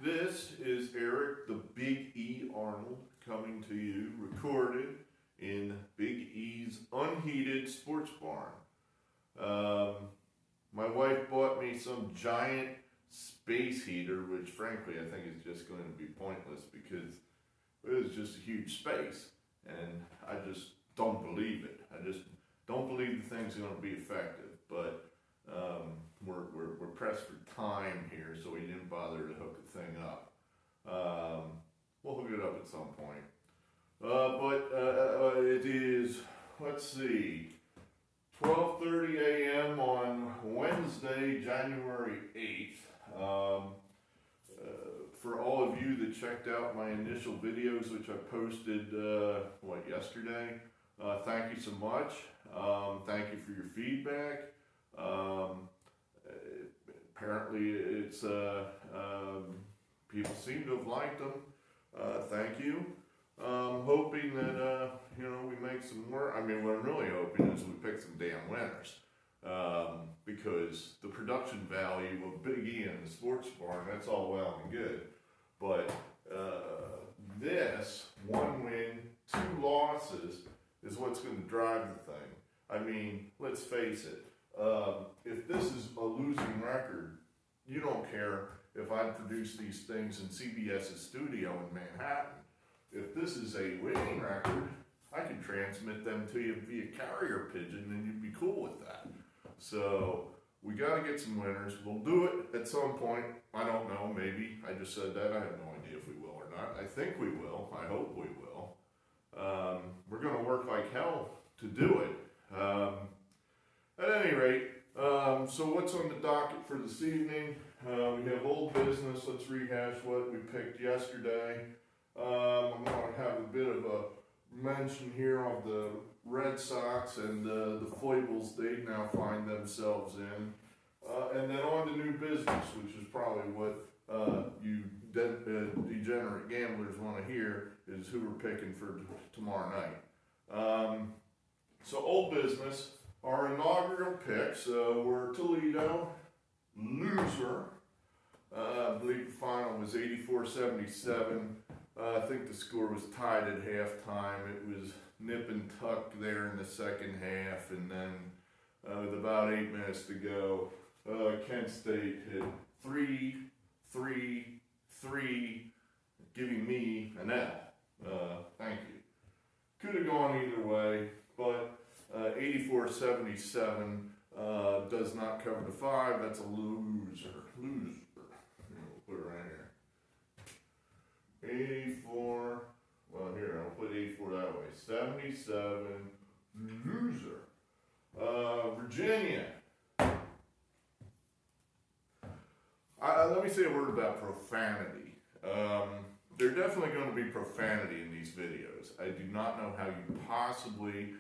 This is Eric, the Big E Arnold, coming to you, recorded in Big E's unheated sports barn. My wife bought me some giant space heater, which frankly I think is just going to be pointless because it is just a huge space, and I just don't believe it. I just don't believe the thing's going to be effective, but we're pressed for time here, so we didn't bother to hook the thing up. We'll hook it up at some point. But it is, let's see, 12:30 a.m. on Wednesday, January 8th. For all of you that checked out my initial videos, which I posted, yesterday, thank you so much. Thank you for your feedback. Apparently it's, people seem to have liked them. Thank you. Hoping that, we make some more. I mean, what I'm really hoping is we pick some damn winners. Because the production value of Big E in the sports barn, that's all well and good. But this, 1 win, 2 losses, is what's going to drive the thing. I mean, let's face it. If this is a losing record, you don't care if I produce these things in CBS's studio in Manhattan. If this is a winning record, I can transmit them to you via carrier pigeon and you'd be cool with that. So we got to get some winners. We'll do it at some point. I don't know, maybe. I just said that. I have no idea if we will or not. I think we will. I hope we will. We're going to work like hell to do it. At any rate, so what's on the docket for this evening? We have old business. Let's rehash what we picked yesterday. I'm going to have a bit of a mention here of the Red Sox and the foibles they now find themselves in. And then on to new business, which is probably what you degenerate gamblers want to hear, is who we're picking for tomorrow night. So old business, our inaugural picks were Toledo, loser. I believe the final was 84-77. I think the score was tied at halftime. It was nip and tuck there in the second half, and then with about 8 minutes to go, Kent State hit 3-3-3, giving me an L. Thank you. Could have gone either way, but 84-77 does not cover the 5. That's a loser. We'll put it right here. 84, well here, I'll put 84 that way. 77, loser. Virginia. Let me say a word about profanity. There's definitely going to be profanity in these videos. I do not know how you possibly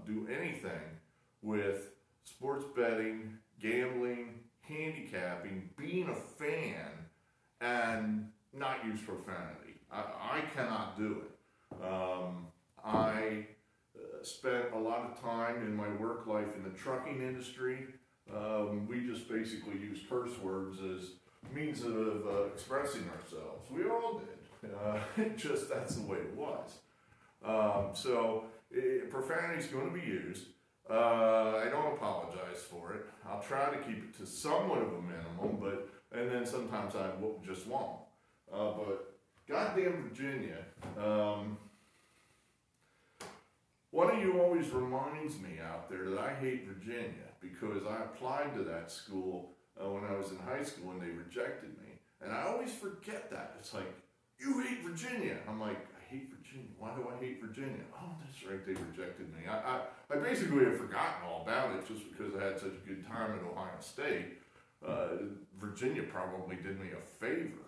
do anything with sports betting, gambling, handicapping, being a fan, and not use profanity. I cannot do it. I spent a lot of time in my work life in the trucking industry. We just basically use curse words as means of expressing ourselves. We all did. That's the way it was. So profanity is going to be used. I don't apologize for it. I'll try to keep it to somewhat of a minimum, and then sometimes I just won't. But goddamn Virginia, one of you always reminds me out there that I hate Virginia because I applied to that school when I was in high school and they rejected me. And I always forget that. It's like, you hate Virginia. I'm like, I hate Virginia. Why do I hate Virginia? Oh, that's right, they rejected me. I basically have forgotten all about it just because I had such a good time at Ohio State. Virginia probably did me a favor.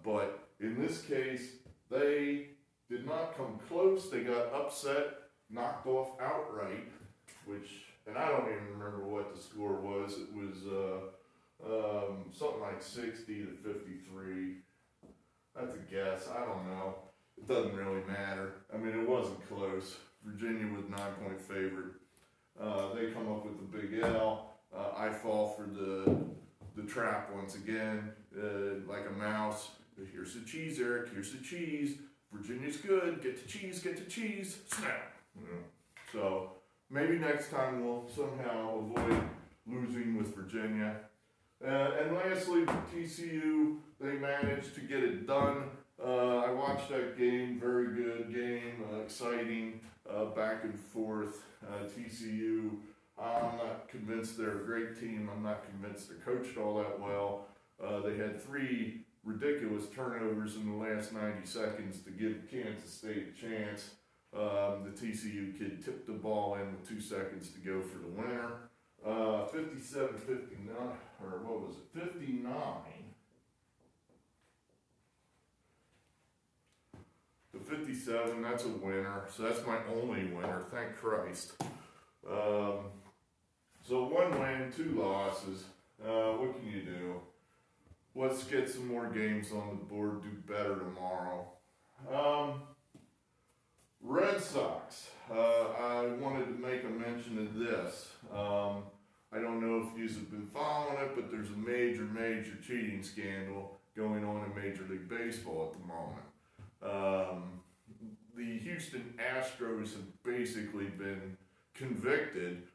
But in this case, they did not come close. They got upset, knocked off outright, and I don't even remember what the score was. It was something like 60-53. That's a guess. I don't know. It doesn't really matter. I mean, it wasn't close. Virginia was 9-point favorite. They come up with the big L. I fall for the trap once again. here's the cheese, Eric, here's the cheese. Virginia's good, get the cheese, snap. You know? So maybe next time we'll somehow avoid losing with Virginia. And lastly, TCU, they managed to get it done. I watched that game, very good game, exciting, back and forth. TCU, I'm not convinced they're a great team. I'm not convinced they're coached all that well. They had 3 ridiculous turnovers in the last 90 seconds to give Kansas State a chance. The TCU kid tipped the ball in with 2 seconds to go for the winner. 57-59, or what was it, 59. The 57, that's a winner, so that's my only winner, thank Christ. So 1 win, 2 losses, what can you do? Let's get some more games on the board, do better tomorrow. Red Sox, I wanted to make a mention of this. I don't know if you have been following it, but there's a major cheating scandal going on in Major League Baseball at the moment. The Houston Astros have basically been convicted.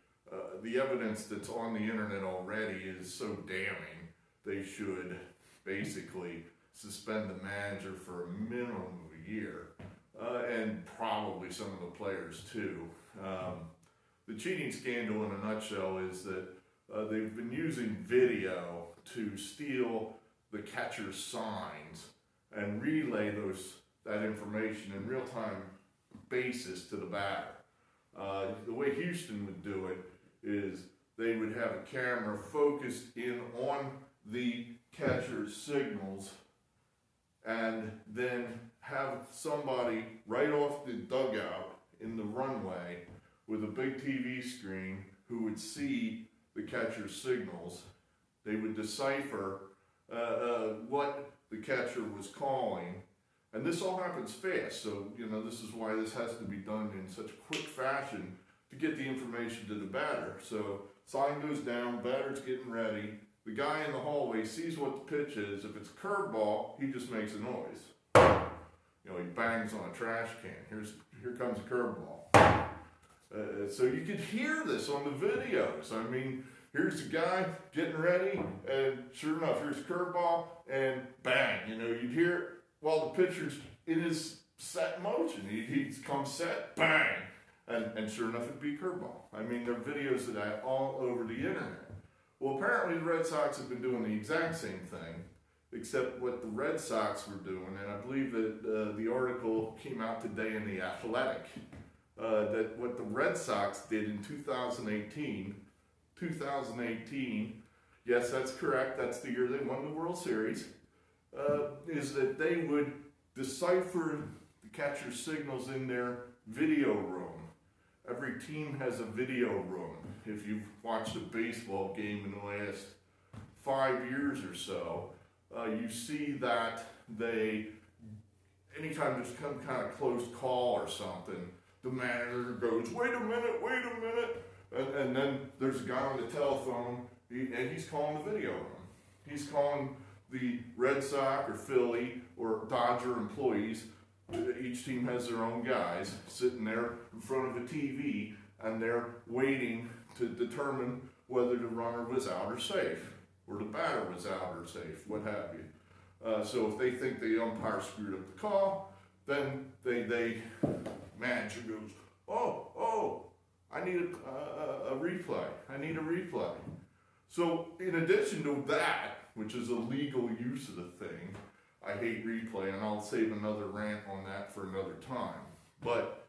The evidence that's on the internet already is so damning, they should basically suspend the manager for a minimum of a year, and probably some of the players too. The cheating scandal in a nutshell is that they've been using video to steal the catcher's signs and relay that information in real-time basis to the batter. The way Houston would do it is they would have a camera focused in on the catcher's signals and then have somebody right off the dugout in the runway with a big TV screen who would see the catcher's signals. They would decipher what the catcher was calling. And this all happens fast, so this is why this has to be done in such quick fashion to get the information to the batter. So sign goes down, batter's getting ready. The guy in the hallway sees what the pitch is. If it's a curveball, he just makes a noise. He bangs on a trash can. Here comes a curveball. So you could hear this on the videos. I mean, here's the guy getting ready, and sure enough, here's a curveball, and bang. You'd hear it while the pitcher's in his set motion. He's come set, bang, and sure enough, it'd be a curveball. I mean, there are videos of that all over the internet. Well, apparently the Red Sox have been doing the exact same thing, except what the Red Sox were doing, and I believe that the article came out today in The Athletic, that what the Red Sox did in 2018, yes, that's correct, that's the year they won the World Series, is that they would decipher the catcher's signals in their video room. Every team has a video room. If you've watched a baseball game in the last 5 years or so, you see that anytime there's some kind of close call or something, the manager goes, wait a minute, and then there's a guy on the telephone, and he's calling the video room. He's calling the Red Sox or Philly or Dodger employees. Each team has their own guys sitting there in front of a TV, and they're waiting to determine whether the runner was out or safe, or the batter was out or safe, what have you. So if they think the umpire screwed up the call, then manager goes, oh, I need a replay. So in addition to that, which is a legal use of the thing, I hate replay, and I'll save another rant on that for another time. But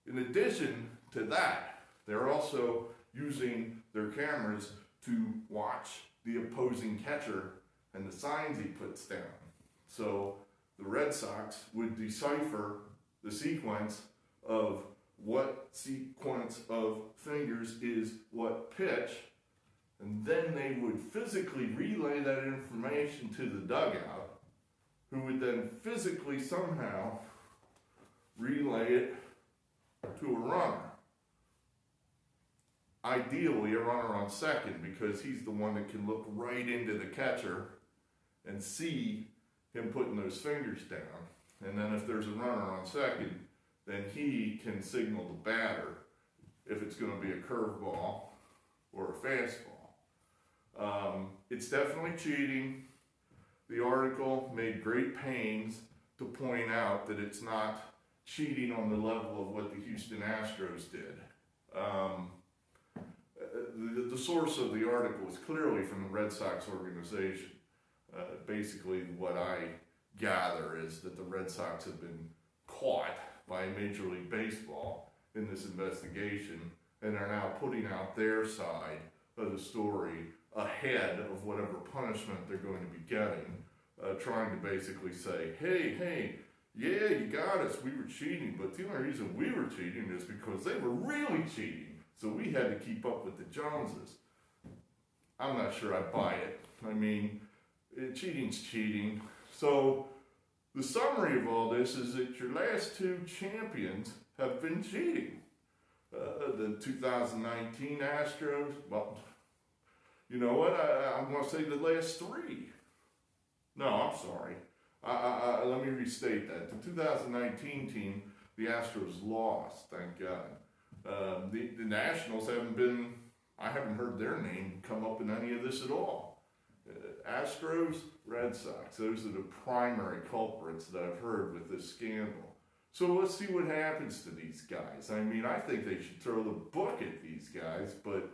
in addition to that, they're also using their cameras to watch the opposing catcher and the signs he puts down. So the Red Sox would decipher the sequence of what sequence of fingers is what pitch, and then they would physically relay that information to the dugout, who would then physically somehow relay it to a runner. Ideally, a runner on second, because he's the one that can look right into the catcher and see him putting those fingers down. And then if there's a runner on second, then he can signal the batter if it's going to be a curveball or a fastball. It's definitely cheating. The article made great pains to point out that it's not cheating on the level of what the Houston Astros did. The source of the article is clearly from the Red Sox organization. Basically, what I gather is that the Red Sox have been caught by Major League Baseball in this investigation and are now putting out their side of the story ahead of whatever punishment they're going to be getting, trying to basically say, hey, yeah, you got us, we were cheating, but the only reason we were cheating is because they were really cheating, so we had to keep up with the Joneses. I'm not sure I buy it. I mean, cheating's cheating. So the summary of all this is that your last two champions have been cheating. The 2019 Astros, well, you know what, I'm going to say the last three. No, I'm sorry. Let me restate that. The 2019 team, the Astros lost, thank God. The Nationals haven't been, I haven't heard their name come up in any of this at all. Astros, Red Sox, those are the primary culprits that I've heard with this scandal. So let's see what happens to these guys. I mean, I think they should throw the book at these guys, but,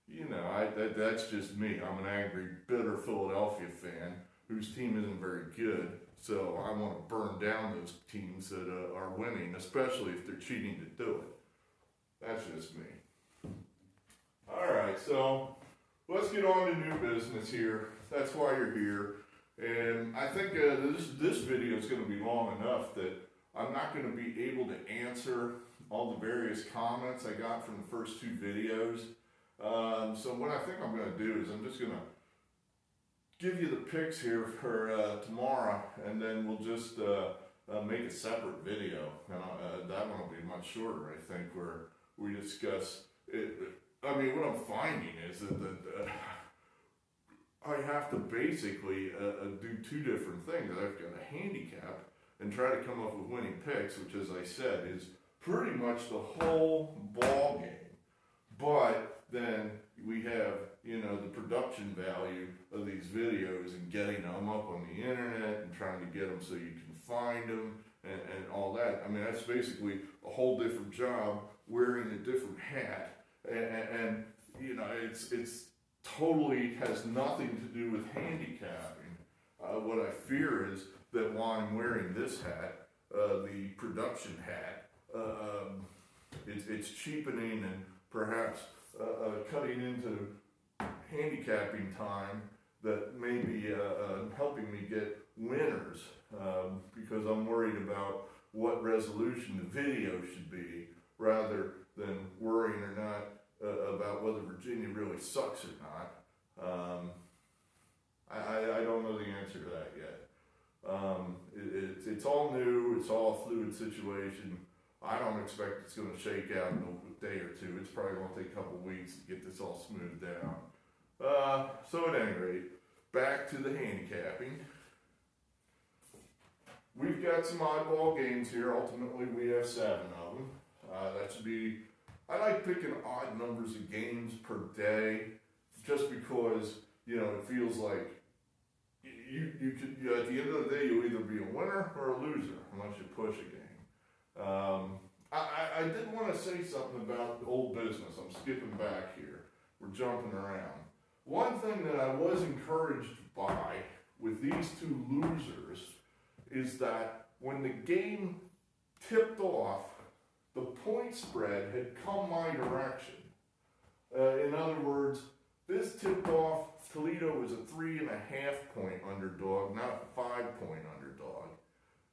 you know, that's just me. I'm an angry, bitter Philadelphia fan whose team isn't very good, so I want to burn down those teams that are winning, especially if they're cheating to do it. That's just me. All right, so let's get on to new business here. That's why you're here. And I think this video is going to be long enough that I'm not going to be able to answer all the various comments I got from the first two videos. So what I think I'm going to do is I'm just going to give you the picks here for tomorrow, and then we'll just make a separate video. And that one will be much shorter, I think, where we discuss it. I mean, what I'm finding is that I have to basically do two different things. I've got a handicap and try to come up with winning picks, which, as I said, is pretty much the whole ball game. But then we have, you know, the production value of these videos and getting them up on the internet and trying to get them so you can find them and all that. I mean, that's basically a whole different job wearing a different hat. And you know, it's totally has nothing to do with handicapping. What I fear is that while I'm wearing this hat, the production hat, it's cheapening and perhaps cutting into handicapping time that may be helping me get winners, because I'm worried about what resolution the video should be rather than worrying or not about whether Virginia really sucks or not. I don't know the answer to that yet. It's all new, it's all a fluid situation. I don't expect it's going to shake out in a day or two. It's probably going to take a couple weeks to get this all smoothed down. So at any rate, back to the handicapping. We've got some oddball games here. Ultimately, we have 7 of them. That should be, I like picking odd numbers of games per day just because, you know, it feels like you could, at the end of the day, you'll either be a winner or a loser unless you push a game. I did want to say something about old business. I'm skipping back here. We're jumping around. One thing that I was encouraged by with these two losers is that when the game tipped off, the point spread had come my direction. In other words, this tipped off, Toledo was a 3.5 point underdog, not a 5-point underdog.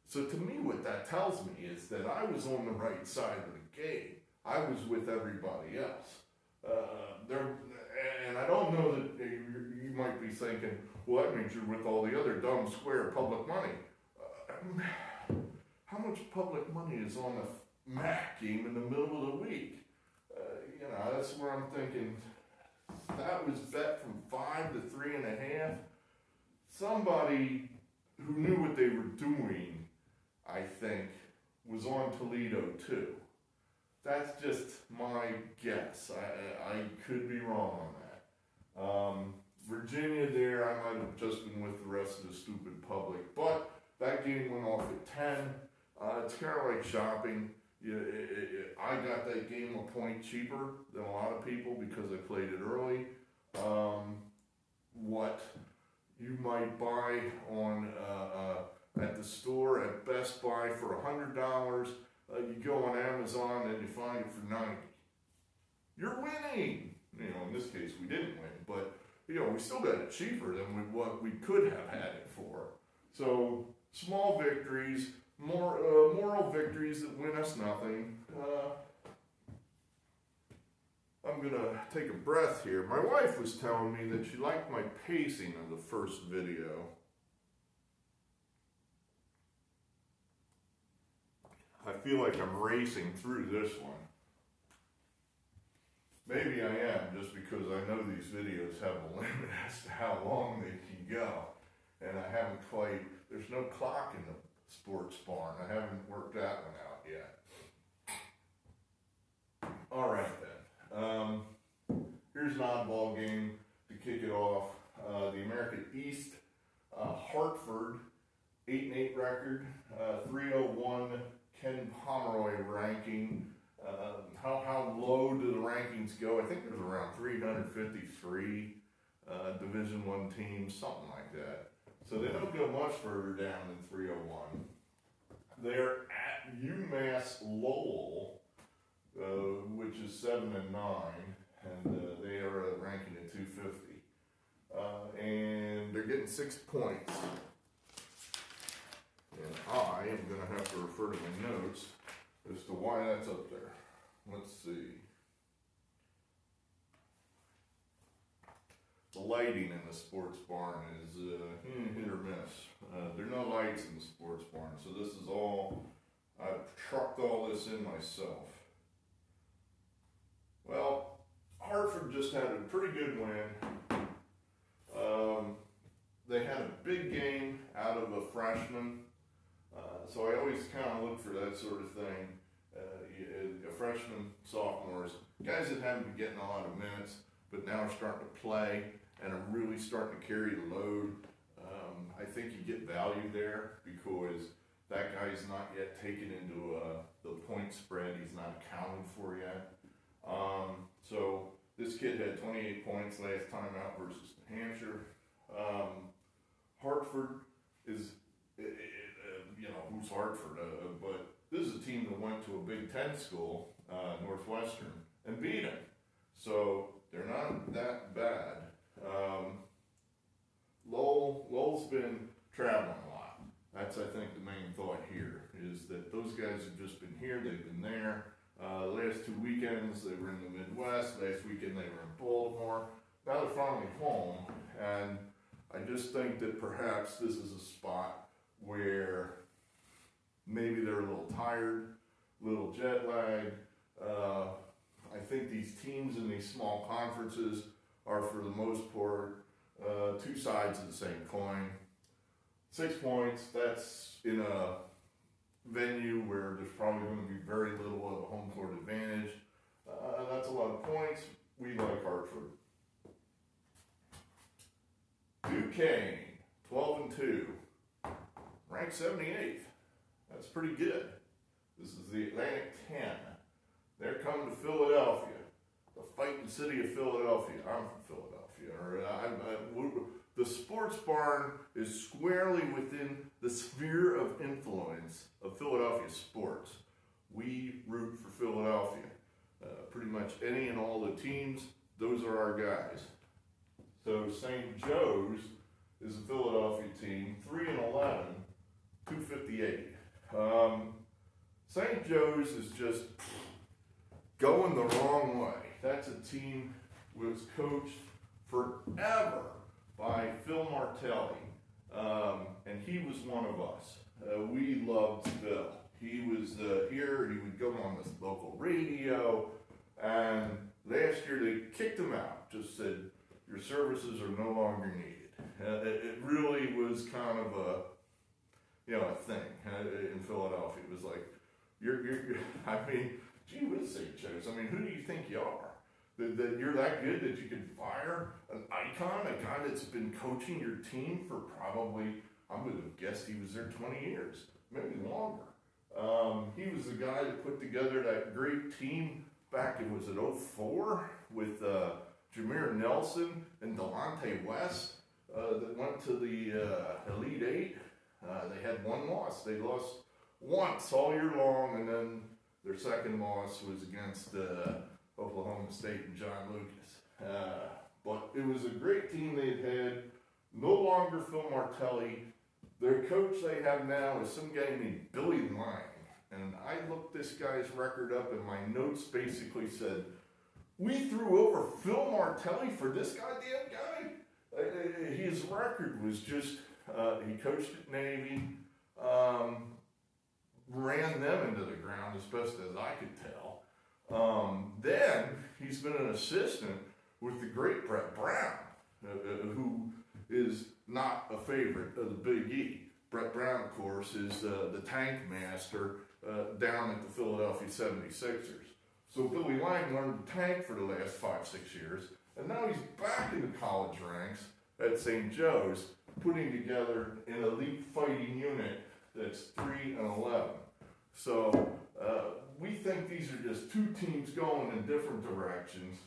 So to me, what that tells me is that I was on the right side of the game. I was with everybody else. And I don't know that you might be thinking, well, that means you're with all the other dumb, square public money. How much public money is on a MAC game in the middle of the week? You know, that's where I'm thinking, that was bet from 5 to 3.5. Somebody who knew what they were doing, I think, was on Toledo too. That's just my guess. I could be wrong on that. Virginia there, I might have just been with the rest of the stupid public, but that game went off at 10. It's kind of like shopping. I got that game a point cheaper than a lot of people because I played it early. What you might buy on at the store at Best Buy for $100, you go on Amazon and you find it for $90. You're winning. In this case, we didn't win, but we still got it cheaper than what we could have had it for. So small victories, moral victories that win us nothing. I'm gonna take a breath here. My wife was telling me that she liked my pacing of the first video. I feel like I'm racing through this one. Maybe I am, just because I know these videos have a limit as to how long they can go. And I haven't quite, there's no clock in the sports barn. I haven't worked that one out yet. All right then. Here's an oddball game to kick it off. The American East, Hartford, 8-8 record, 301 Ken Pomeroy ranking. How low do the rankings go? I think there's around 353 Division I teams, something like that. So they don't go much further down than 301. They're at UMass Lowell, which is 7-9, and they are ranking at 250. And they're getting 6 points. And I am going to have to refer to my notes as to why that's up there. Let's see. The lighting in the sports barn is hit or miss. There are no lights in the sports barn, so this is all, I've trucked all this in myself. Well, Hartford just had a pretty good win. They had a big game out of a freshman, so I always kind of look for that sort of thing. Freshmen, sophomores, guys that haven't been getting a lot of minutes, but now are starting to play and are really starting to carry the load. I think you get value there because that guy's not yet taken into the point spread. He's not accounted for yet. So this kid had 28 points last time out versus New Hampshire. Hartford is, who's Hartford? But this is a team that went to a Big Ten school, Northwestern, and beat them. So they're not that bad. Lowell's been traveling a lot. That's, I think, the main thought here, is that those guys have just been here, they've been there. The last 2 weekends, they were in the Midwest. Last weekend, they were in Baltimore. Now they're finally home, and I just think that perhaps this is a spot where maybe they're a little tired, a little jet lagged. I think these teams in these small conferences are, for the most part, two sides of the same coin. 6 points, that's in a venue where there's probably going to be very little of a home court advantage. That's a lot of points. We like Hartford. Duquesne, 12-2, ranked 78th. That's pretty good. This is the Atlantic 10. They're coming to Philadelphia, the fighting city of Philadelphia. I'm from Philadelphia. The sports barn is squarely within the sphere of influence of Philadelphia sports. We root for Philadelphia. Pretty much any and all the teams, those are our guys. So St. Joe's is a Philadelphia team, 3-11, 258. St. Joe's is just going the wrong way. That's a team that was coached forever by Phil Martelli, and he was one of us. We loved Phil. He was here, and he would go on the local radio, and last year they kicked him out, just said, your services are no longer needed. It really was kind of a thing in Philadelphia. It was like, you're I mean, gee whiz, St. Joe's. I mean, who do you think you are? That you're that good that you can fire an icon, a guy that's been coaching your team for probably, I'm going to guess he was there 20 years, maybe longer. He was the guy that put together that great team back in, was it '04, with Jameer Nelson and Delonte West that went to the Elite Eight. They had one loss. They lost once all year long, and then their second loss was against Oklahoma State and John Lucas. But it was a great team they'd had. No longer Phil Martelli. Their coach they have now is some guy named Billy Lang. And I looked this guy's record up, and my notes basically said, we threw over Phil Martelli for this goddamn guy? His record was just, he coached at Navy, ran them into the ground as best as I could tell. Then he's been an assistant with the great Brett Brown, who is not a favorite of the Big E. Brett Brown, of course, is the tank master down at the Philadelphia 76ers. So Billy Lang learned to tank for the last 5-6 years, and now he's back in the college ranks at St. Joe's, putting together an elite fighting unit that's 3-11. So we think these are just two teams going in different directions.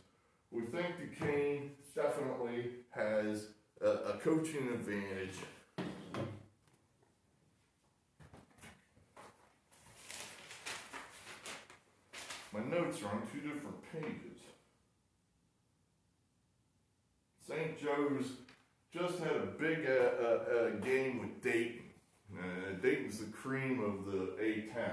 We think Duquesne definitely has a coaching advantage. My notes are on 2 different pages. St. Joe's just had a big game with Dayton. Dayton's the cream of the A-10.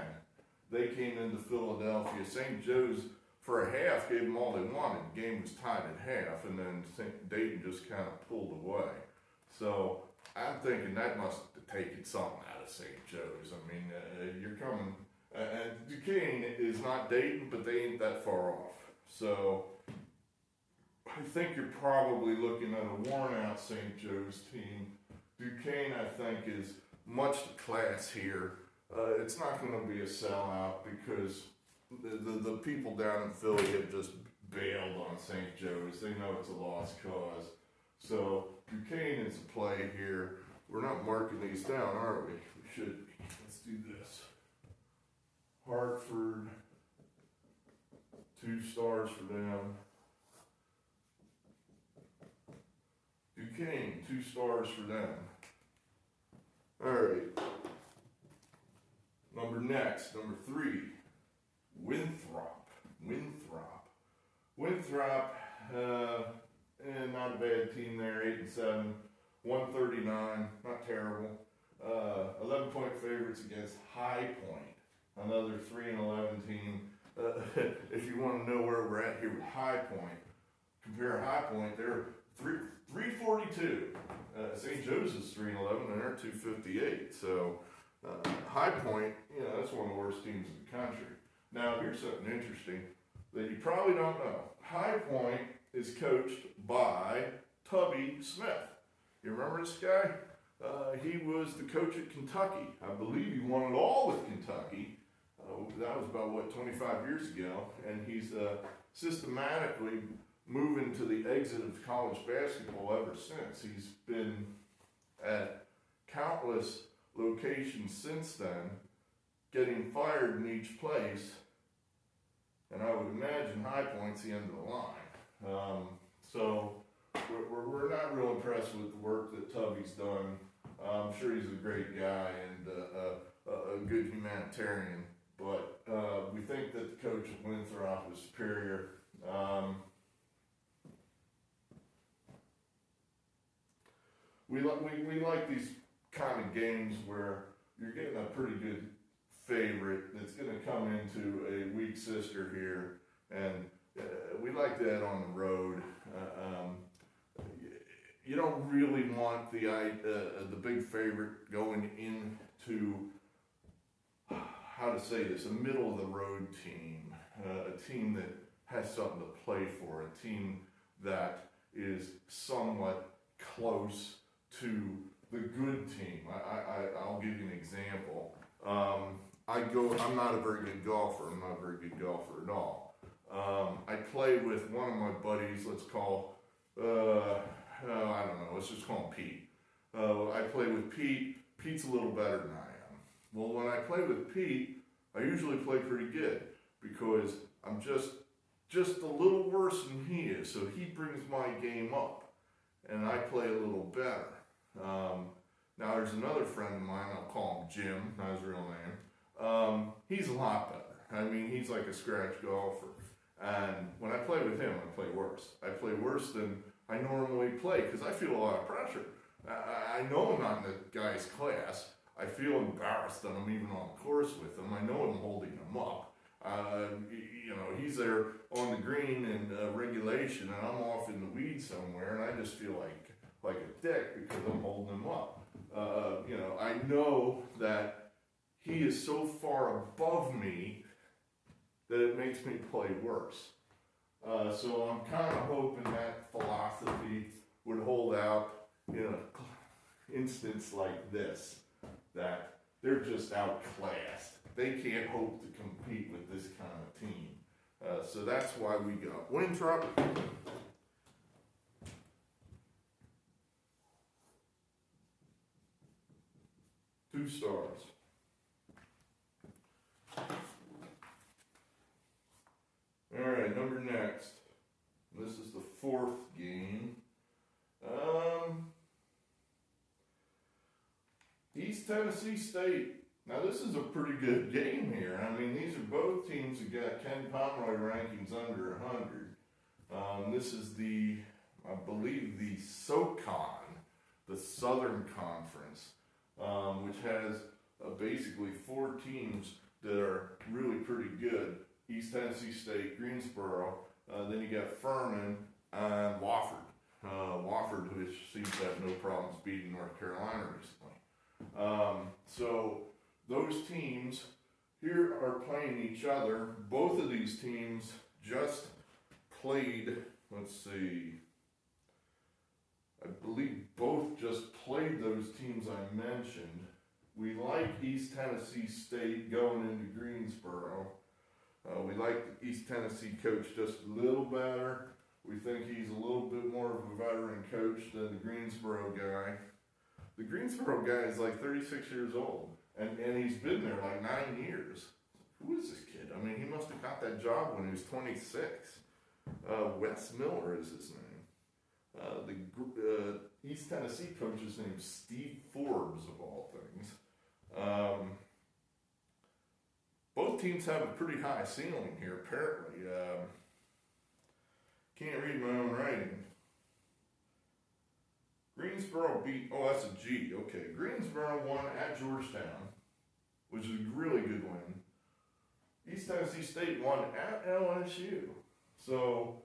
They came into Philadelphia. St. Joe's, for a half, gave them all they wanted. The game was tied at half, and then Dayton just kind of pulled away. So I'm thinking that must have taken something out of St. Joe's. I mean, you're coming... Duquesne is not Dayton, but they ain't that far off. So I think you're probably looking at a worn-out St. Joe's team. Duquesne, I think, is much the class here. It's not going to be a sellout because the people down in Philly have just bailed on St. Joe's. They know it's a lost cause. So Duquesne is a play here. We're not marking these down, are we? We should be. Let's do this. Hartford, 2 stars for them. Duquesne, 2 stars for them. All right. Number 3, Winthrop. Winthrop, not a bad team there, 8-7, 139, not terrible. 11-point favorites against High Point, another 3-11 team. If you want to know where we're at here with High Point, compare High Point, they're 342. St. Joe's is 3-11, and they're 258. So High Point, that's one of the worst teams in the country. Now, here's something interesting that you probably don't know. High Point is coached by Tubby Smith. You remember this guy? He was the coach at Kentucky. I believe he won it all with Kentucky. That was about, 25 years ago. And he's systematically moving to the exit of college basketball ever since. He's been at countless locations since then, getting fired in each place. And I would imagine High Point's the end of the line. So we're not real impressed with the work that Tubby's done. I'm sure he's a great guy and a good humanitarian, but we think that the coach at Winthrop is superior. We like these kind of games where you're getting a pretty good favorite that's going to come into a weak sister here, and we like that on the road. You don't really want the big favorite going into, how to say this, a middle of the road team, a team that has something to play for, a team that is somewhat close to the good team. I'll give you an example. I'm not a very good golfer. I'm not a very good golfer at all. I play with one of my buddies, let's call, I don't know, let's just call him Pete. I play with Pete. Pete's a little better than I am. Well, when I play with Pete, I usually play pretty good because I'm just a little worse than he is. So he brings my game up and I play a little better. Now there's another friend of mine, I'll call him Jim, not his real name. He's a lot better. I mean, he's like a scratch golfer. And when I play with him, I play worse. I play worse than I normally play because I feel a lot of pressure. I know I'm not in the guy's class. I feel embarrassed that I'm even on the course with him. I know I'm holding him up. You know, he's there on the green in regulation, and I'm off in the weeds somewhere, and I just feel like a dick because I'm holding him up. You know, I know that he is so far above me that it makes me play worse. So I'm kind of hoping that philosophy would hold out in an instance like this, that they're just outclassed. They can't hope to compete with this kind of team. So that's why we got Winthrop. 2 stars. Alright, number next. This is the 4th game. East Tennessee State. Now this is a pretty good game here. I mean, these are both teams that got Ken Pomeroy rankings under 100. This is I believe the SoCon, the Southern Conference, which has basically 4 teams that are really pretty good. East Tennessee State, Greensboro, then you got Furman and Wofford. Wofford, which seems to have no problems beating North Carolina recently. So those teams here are playing each other. Both of these teams just played, let's see, I believe both just played those teams I mentioned. We like East Tennessee State going into Greensboro. We like the East Tennessee coach just a little better. We think he's a little bit more of a veteran coach than the Greensboro guy. The Greensboro guy is like 36 years old, and he's been there like 9 years. Who is this kid? I mean, he must have got that job when he was 26. Wes Miller is his name. The East Tennessee coach's name is Steve Forbes, of all things. Both teams have a pretty high ceiling here, apparently. Can't read my own writing. Greensboro beat, oh, that's a G, okay. Greensboro won at Georgetown, which is a really good win. East Tennessee State won at LSU. So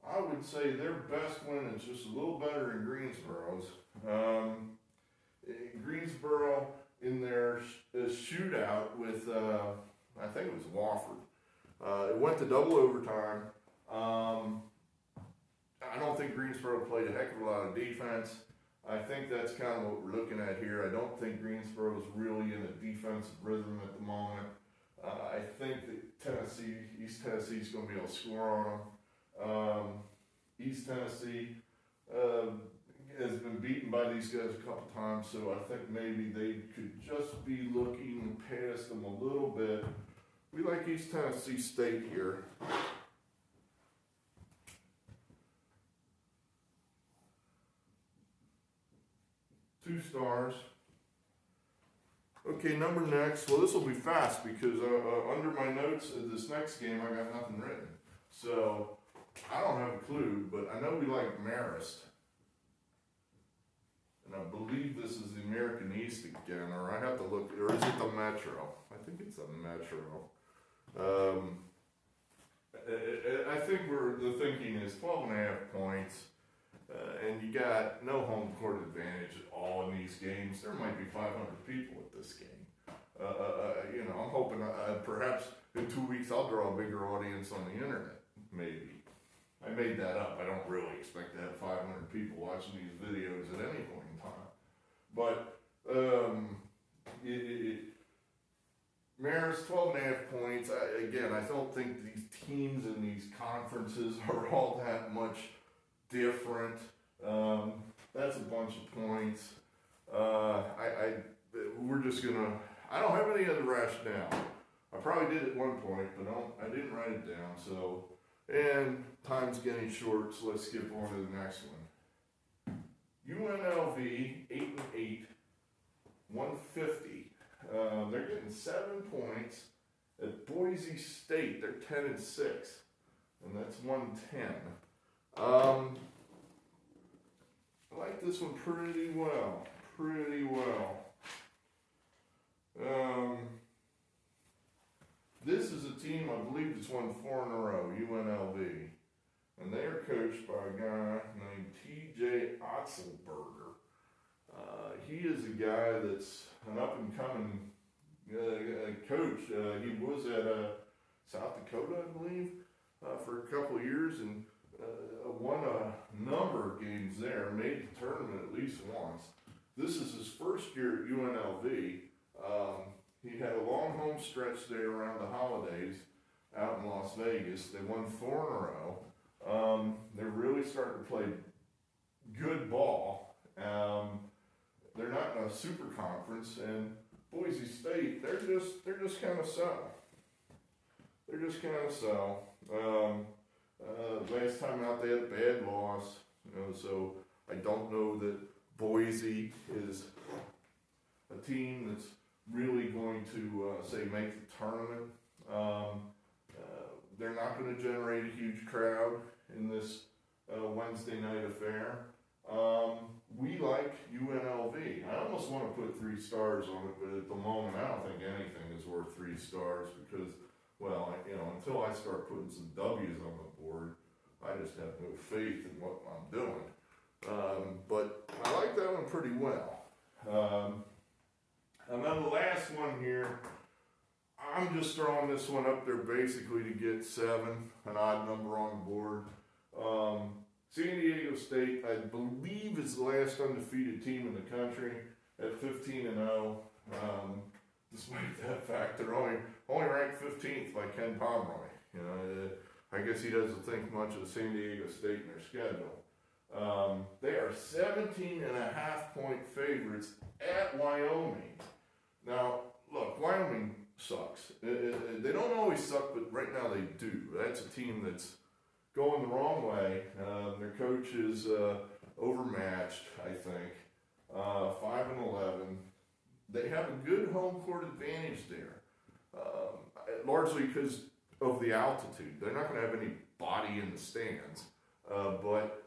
I would say their best win is just a little better than Greensboro's. Greensboro in their shootout with, I think it was Wofford. It went to double overtime. I don't think Greensboro played a heck of a lot of defense. I think that's kind of what we're looking at here. I don't think Greensboro is really in a defensive rhythm at the moment. I think that East Tennessee is going to be able to score on them. East Tennessee has been beaten by these guys a couple times, so I think maybe they could just be looking past them a little bit. We like East Tennessee State here. Two stars. Okay, number next. Well, this will be fast because under my notes of this next game, I got nothing written. So I don't have a clue, but I know we like Marist. And I believe this is the American East again, or I have to look, or is it the Metro? I think it's the Metro. I think the thinking is 12.5 points, and you got no home court advantage at all in these games. There might be 500 people at this game. You know, I'm hoping perhaps in 2 weeks I'll draw a bigger audience on the internet, maybe. I made that up. I don't really expect to have 500 people watching these videos at any point in time. But Mariners 12.5 points. I don't think these teams in these conferences are all that much different. That's a bunch of points. We're just gonna. I don't have any other rationale. I probably did at one point, but I didn't write it down. So, and time's getting short, so let's skip on to the next one. UNLV 8-8, 150. They're getting 7 points at Boise State. They're 10-6, and that's 110. I like this one pretty well. This is a team, I believe it's won 4 in a row, UNLV. And they are coached by a guy named T.J. Otzelberger. He is a guy that's an up-and-coming coach. He was at South Dakota, I believe, for a couple of years, and won a number of games there, made the tournament at least once. This is his first year at UNLV. He had a long home stretch there around the holidays out in Las Vegas. They won 4 in a row. They're really starting to play good ball. They're not in a super conference, and Boise State, they're just kind of so. Last time out they had a bad loss, so I don't know that Boise is a team that's really going to say make the tournament. They're not going to generate a huge crowd in this Wednesday night affair. We like UNLV. I almost want to put 3 stars on it, but at the moment I don't think anything is worth 3 stars because, well, until I start putting some W's on the board, I just have no faith in what I'm doing. But I like that one pretty well. And then the last one here, I'm just throwing this one up there basically to get 7, an odd number on the board. San Diego State, I believe, is the last undefeated team in the country at 15-0. Despite that fact, they're only ranked 15th by Ken Pomeroy. I guess he doesn't think much of San Diego State in their schedule. They are 17.5-point favorites at Wyoming. Now, look, Wyoming sucks. They don't always suck, but right now they do. That's a team that's going the wrong way. Their coach is overmatched, I think. 5-11. They have a good home court advantage there, largely because of the altitude. They're not going to have any body in the stands, but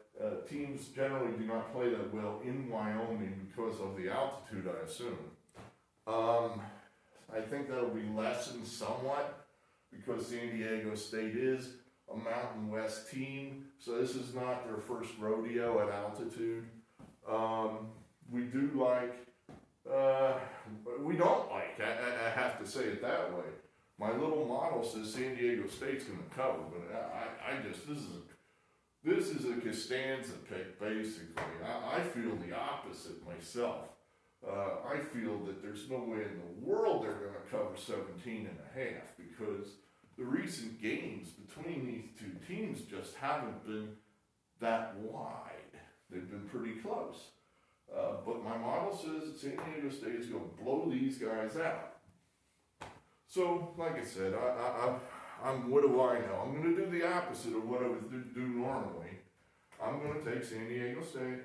teams generally do not play that well in Wyoming because of the altitude, I assume. I think that'll be lessened somewhat because San Diego State is a Mountain West team, so this is not their first rodeo at altitude. We don't like, I have to say it that way. My little model says San Diego State's going to cover, but this is a Costanza pick, basically. I feel the opposite myself. I feel that there's no way in the world they're going to cover 17.5 because the recent games between these two teams just haven't been that wide. They've been pretty close. But my model says that San Diego State is going to blow these guys out. So, like I said, what do I know? I'm going to do the opposite of what I would do normally. I'm going to take San Diego State.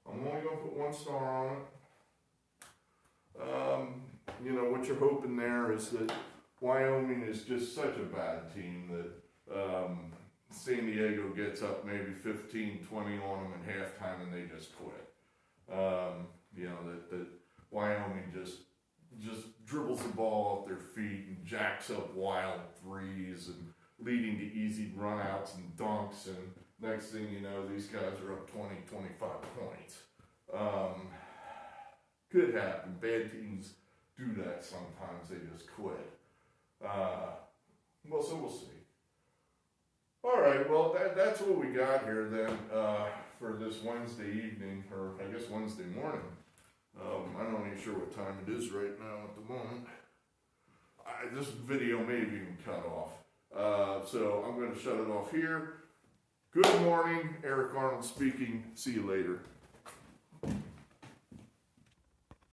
I'm only going to put 1 star on it. What you're hoping there is that Wyoming is just such a bad team that San Diego gets up maybe 15-20 on them in halftime and they just quit. That Wyoming just dribbles the ball off their feet and jacks up wild threes and leading to easy runouts and dunks, and next thing you know, these guys are up 20, 25 points. Could happen. Bad teams do that sometimes. They just quit. So we'll see. All right, well, that's what we got here then for this Wednesday evening, or I guess Wednesday morning. I'm not even sure what time it is right now at the moment. This video may have even cut off. So I'm going to shut it off here. Good morning, Eric Arnold speaking. See you later.